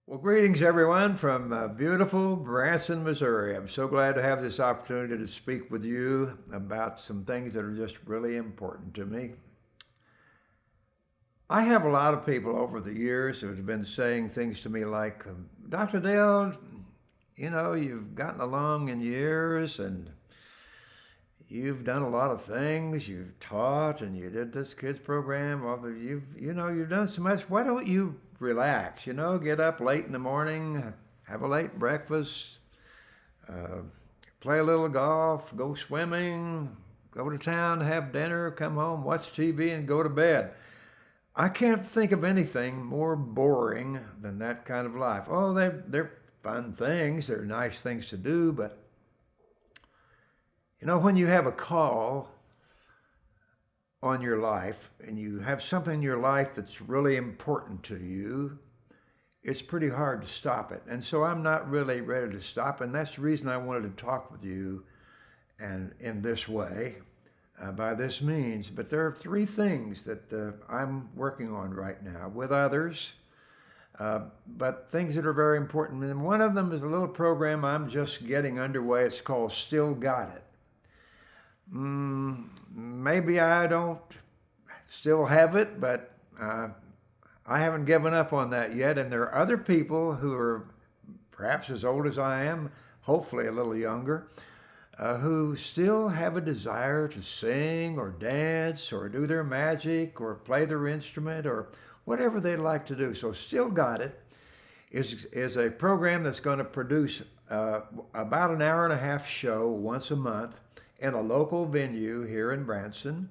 Well, greetings everyone from beautiful Branson, Missouri. I'm so glad to have this opportunity to speak with you about some things that are just really important to me. I have a lot of people over the years who have been saying things to me like, Dr. Dale, you've gotten along in years and you've done a lot of things. You've taught and you did this kids program. You've done so much. Why don't you relax? Get up late in the morning, have a late breakfast, uh, play a little golf, go swimming, go to town, have dinner, come home, watch TV, and go to bed. I can't think of anything more boring than that kind of life. Oh, they're fun things. They're nice things to do, but when you have a call on your life and you have something in your life that's really important to you, it's pretty hard to stop it. And so I'm not really ready to stop. And that's the reason I wanted to talk with you and in this way, by this means. But there are three things that I'm working on right now with others, but things that are very important. And one of them is a little program I'm just getting underway. It's called Still Got It. Maybe I don't still have it, but I haven't given up on that yet. And there are other people who are perhaps as old as I am, hopefully a little younger, who still have a desire to sing or dance or do their magic or play their instrument or whatever they like to do. So Still Got It is a program that's going to produce about an hour and a half show once a month in a local venue here in Branson,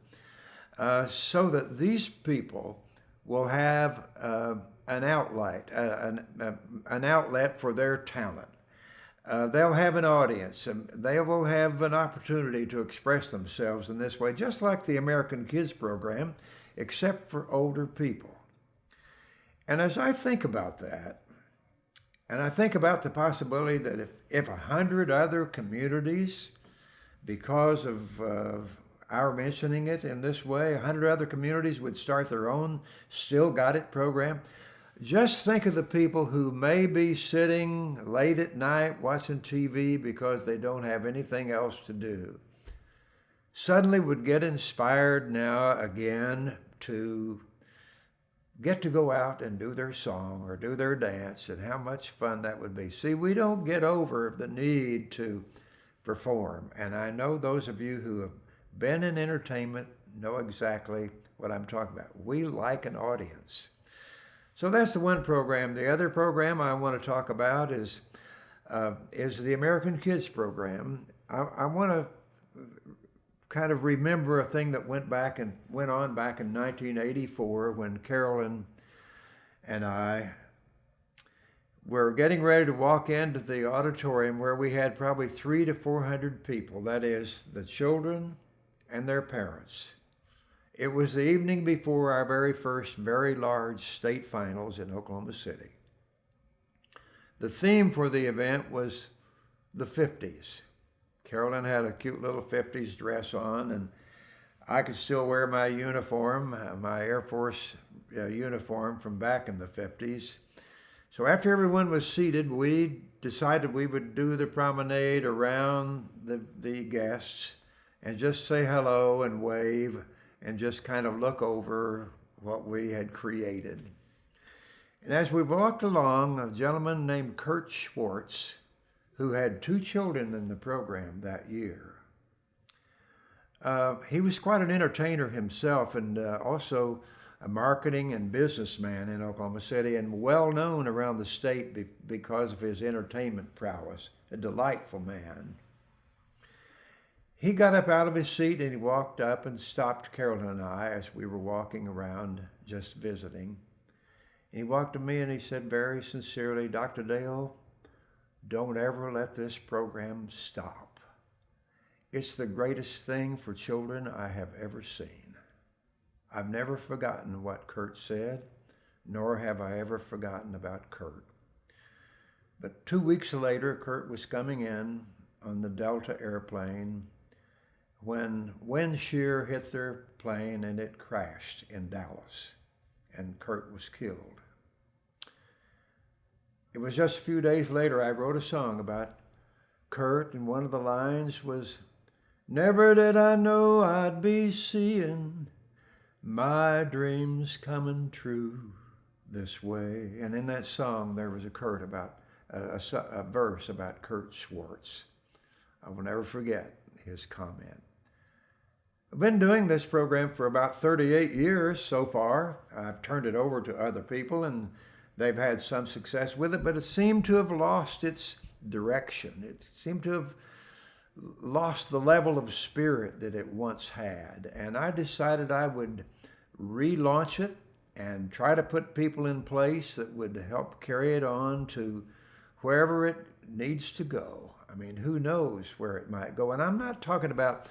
so that these people will have an outlet for their talent. They'll have an audience, and they will have an opportunity to express themselves in this way, just like the American Kids program, except for older people. And as I think about that, and I think about the possibility that if 100 other communities, because of our mentioning it in this way, 100 other communities would start their own Still Got It program. Just think of the people who may be sitting late at night watching TV because they don't have anything else to do. Suddenly would get inspired now again to get to go out and do their song or do their dance, and how much fun that would be. See, we don't get over the need to perform. And I know those of you who have been in entertainment know exactly what I'm talking about. We like an audience. So that's the one program. The other program I want to talk about is the American Kids program. I want to kind of remember a thing that went on back in 1984 when Carolyn and I were getting ready to walk into the auditorium where we had probably 300 to 400 people, that is, the children and their parents. It was the evening before our very first very large state finals in Oklahoma City. The theme for the event was the 50s. Carolyn had a cute little 50s dress on, and I could still wear my uniform, my Air Force uniform from back in the 50s. So after everyone was seated, we decided we would do the promenade around the guests and just say hello and wave and just kind of look over what we had created. And as we walked along, a gentleman named Kurt Schwartz, who had 2 children in the program that year, he was quite an entertainer himself, and also a marketing and businessman in Oklahoma City, and well known around the state because of his entertainment prowess, a delightful man. He got up out of his seat and he walked up and stopped Carolyn and I as we were walking around just visiting. And he walked to me and he said very sincerely, "Dr. Dale, don't ever let this program stop. It's the greatest thing for children I have ever seen." I've never forgotten what Kurt said, nor have I ever forgotten about Kurt. But 2 weeks later, Kurt was coming in on the Delta airplane when wind shear hit their plane and it crashed in Dallas, and Kurt was killed. it was just a few days later I wrote a song about Kurt, and one of the lines was, "Never did I know I'd be seeing my dreams coming true this way." And in that song there was a Kurt about a verse about Kurt Schwartz. I will never forget his comment. I've been doing this program for about 38 years so far. I've turned it over to other people and they've had some success with it, but it seemed to have lost its direction. It seemed to have lost the level of spirit that it once had. And I decided I would relaunch it and try to put people in place that would help carry it on to wherever it needs to go. I mean, who knows where it might go? And I'm not talking about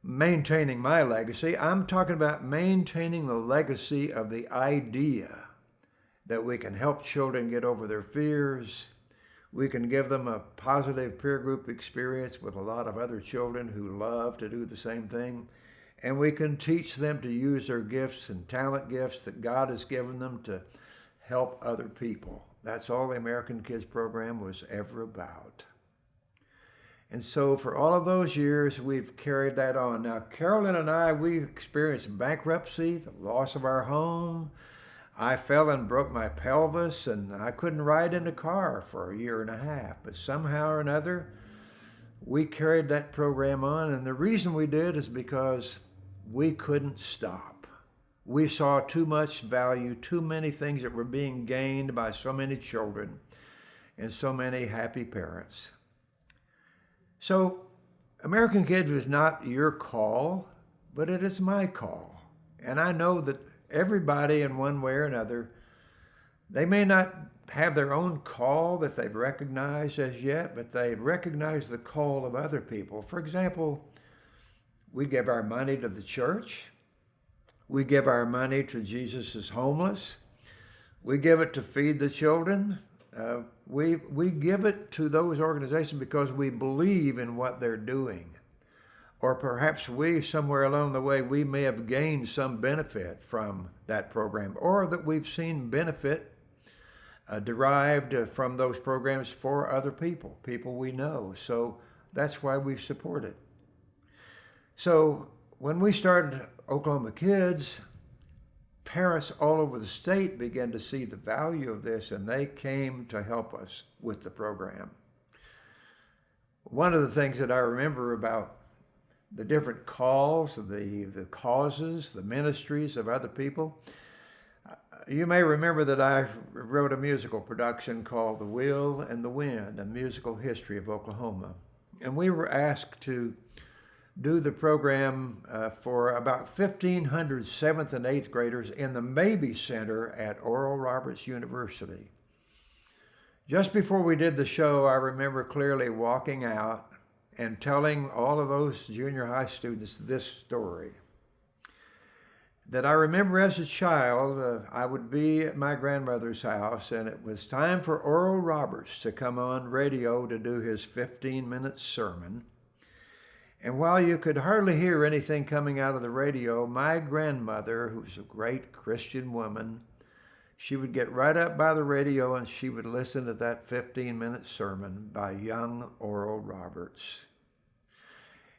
maintaining my legacy. I'm talking about maintaining the legacy of the idea that we can help children get over their fears. We can give them a positive peer group experience with a lot of other children who love to do the same thing. And we can teach them to use their gifts and talent gifts that God has given them to help other people. That's all the American Kids program was ever about. And so for all of those years, we've carried that on. Now, Carolyn and I, we experienced bankruptcy, the loss of our home. I fell and broke my pelvis, and I couldn't ride in a car for a year and a half. But somehow or another, we carried that program on. And the reason we did is because we couldn't stop. We saw too much value, too many things that were being gained by so many children and so many happy parents. So, American Kids is not your call, but it is my call. And I know that everybody in one way or another, they may not have their own call that they've recognized as yet, but they recognize the call of other people. For example, we give our money to the church. We give our money to Jesus is Homeless. We give it to Feed the Children. We give it to those organizations because we believe in what they're doing. Or perhaps we, somewhere along the way, we may have gained some benefit from that program, or that we've seen benefit derived from those programs for other people we know. So that's why we've supported. So when we started Oklahoma Kids, parents all over the state began to see the value of this, and they came to help us with the program. One of the things that I remember about the different calls, the causes, the ministries of other people, you may remember that I wrote a musical production called The Will and the Wind, a musical history of Oklahoma. And we were asked to do the program for about 1,500 7th and 8th graders in the Mabee Center at Oral Roberts University. Just before we did the show, I remember clearly walking out and telling all of those junior high students this story. That I remember as a child, I would be at my grandmother's house, and it was time for Oral Roberts to come on radio to do his 15-minute sermon. And while you could hardly hear anything coming out of the radio, my grandmother, who was a great Christian woman, she would get right up by the radio and she would listen to that 15-minute sermon by young Oral Roberts.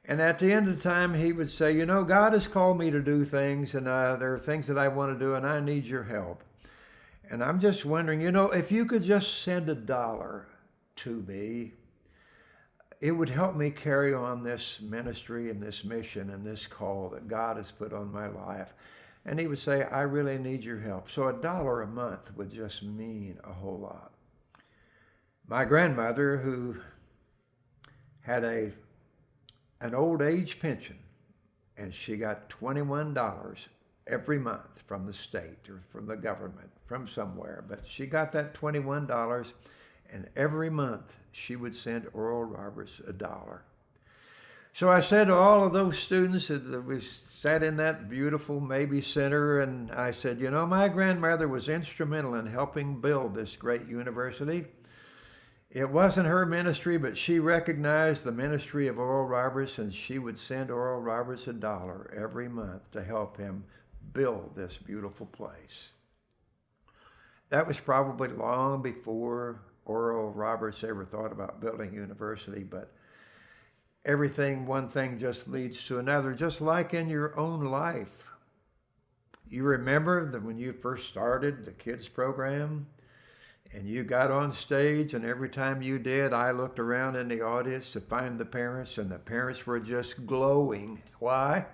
And at the end of the time, he would say, you know, God has called me to do things, and there are things that I want to do, and I need your help. And I'm just wondering, you know, if you could just send $1 to me, it would help me carry on this ministry and this mission and this call that God has put on my life. And he would say, I really need your help. So $1 a month would just mean a whole lot. My grandmother, who had an old age pension, and she got $21 every month from the state or from the government, from somewhere. But she got that $21, and every month she would send Oral Roberts $1. So I said to all of those students that we sat in that beautiful Mabee Center, and I said, you know, my grandmother was instrumental in helping build this great university. It wasn't her ministry, but she recognized the ministry of Oral Roberts, and she would send Oral Roberts $1 every month to help him build this beautiful place. That was probably long before Oral Roberts ever thought about building a university, but one thing just leads to another, just like in your own life. You remember that when you first started the kids program and you got on stage, and every time you did, I looked around in the audience to find the parents, and the parents were just glowing. Why?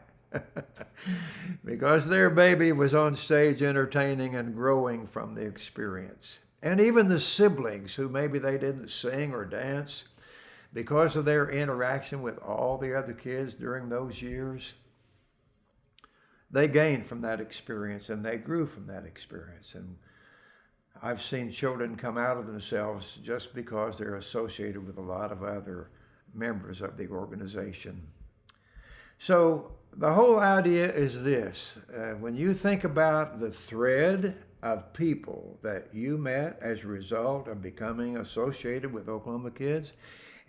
Because their baby was on stage entertaining and growing from the experience. And even the siblings who maybe they didn't sing or dance, because of their interaction with all the other kids during those years, they gained from that experience and they grew from that experience. And I've seen children come out of themselves just because they're associated with a lot of other members of the organization. So the whole idea is this. When you think about the thread of people that you met as a result of becoming associated with Oklahoma Kids,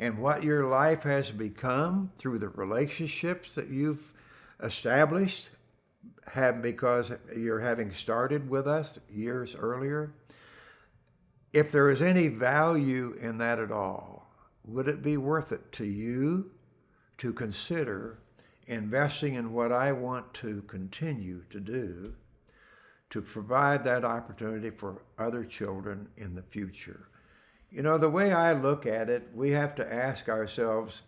and what your life has become through the relationships that you've established, because you're having started with us years earlier, if there is any value in that at all, would it be worth it to you to consider investing in what I want to continue to do to provide that opportunity for other children in the future? You know, the way I look at it, we have to ask ourselves,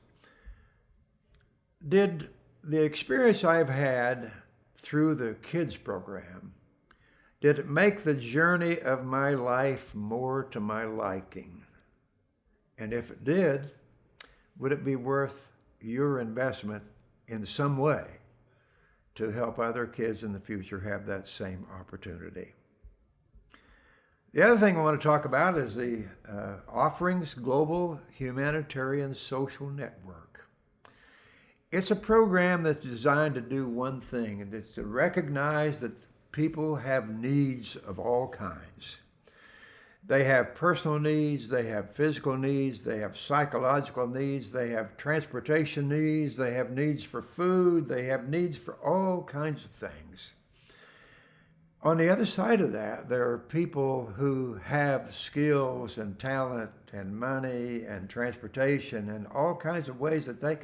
did the experience I've had through the kids program, did it make the journey of my life more to my liking? And if it did, would it be worth your investment in some way to help other kids in the future have that same opportunity? The other thing I want to talk about is the Offerings Global Humanitarian Social Network. It's a program that's designed to do one thing, and it's to recognize that people have needs of all kinds. They have personal needs, they have physical needs, they have psychological needs, they have transportation needs, they have needs for food, they have needs for all kinds of things. On the other side of that, there are people who have skills and talent and money and transportation and all kinds of ways that they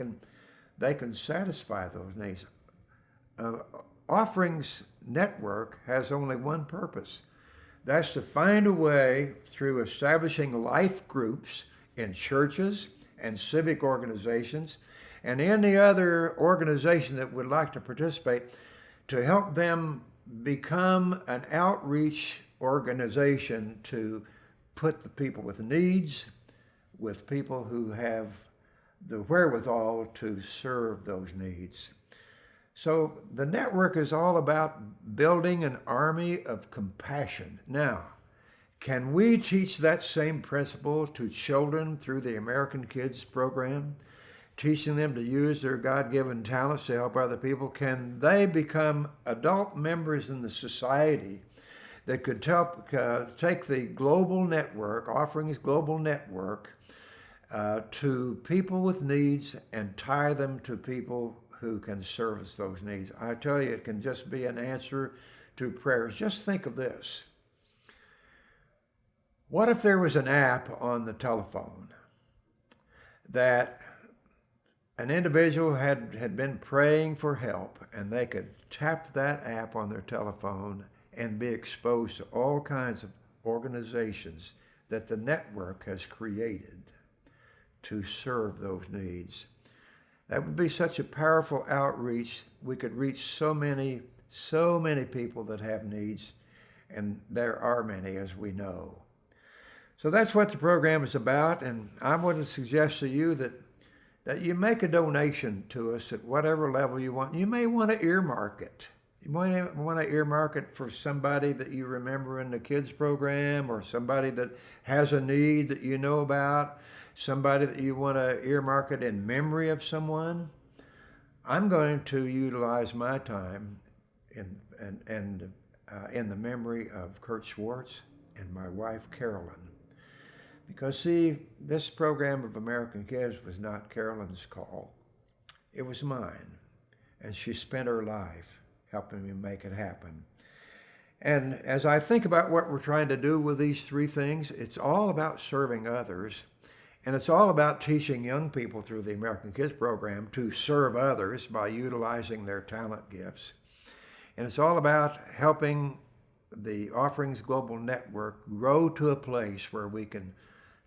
can satisfy those needs. Offerings Network has only one purpose. That's to find a way through establishing life groups in churches and civic organizations and any other organization that would like to participate to help them become an outreach organization to put the people with needs with people who have the wherewithal to serve those needs. So the network is all about building an army of compassion. Now, can we teach that same principle to children through the American Kids program? Teaching them to use their God-given talents to help other people? Can they become adult members in the society that could help take the global network, Offerings Global Network, to people with needs and tie them to people who can service those needs? I tell you, it can just be an answer to prayers. Just think of this. What if there was an app on the telephone that an individual had been praying for help, and they could tap that app on their telephone and be exposed to all kinds of organizations that the network has created to serve those needs? That would be such a powerful outreach. We could reach so many people that have needs, and there are many, as we know. So that's what the program is about, and I want to suggest to you that you make a donation to us at whatever level you want. You may want to earmark it. You might want to earmark it for somebody that you remember in the kids program, or somebody that has a need that you know about, somebody that you want to earmark it in memory of someone. I'm going to utilize my time in the memory of Kurt Schwartz and my wife Carolyn. Because, see, this program of American Kids was not Carolyn's call. It was mine. And she spent her life helping me make it happen. And as I think about what we're trying to do with these three things, it's all about serving others. And it's all about teaching young people through the American Kids Program to serve others by utilizing their talent gifts. And it's all about helping the Offerings Global Network grow to a place where we can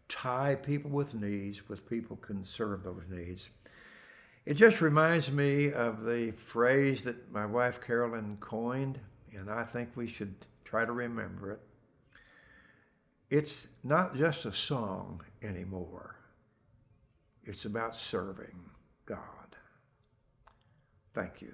tie people with needs with people who can serve those needs. It just reminds me of the phrase that my wife Carolyn coined, and I think we should try to remember it. It's not just a song anymore. It's about serving God. Thank you.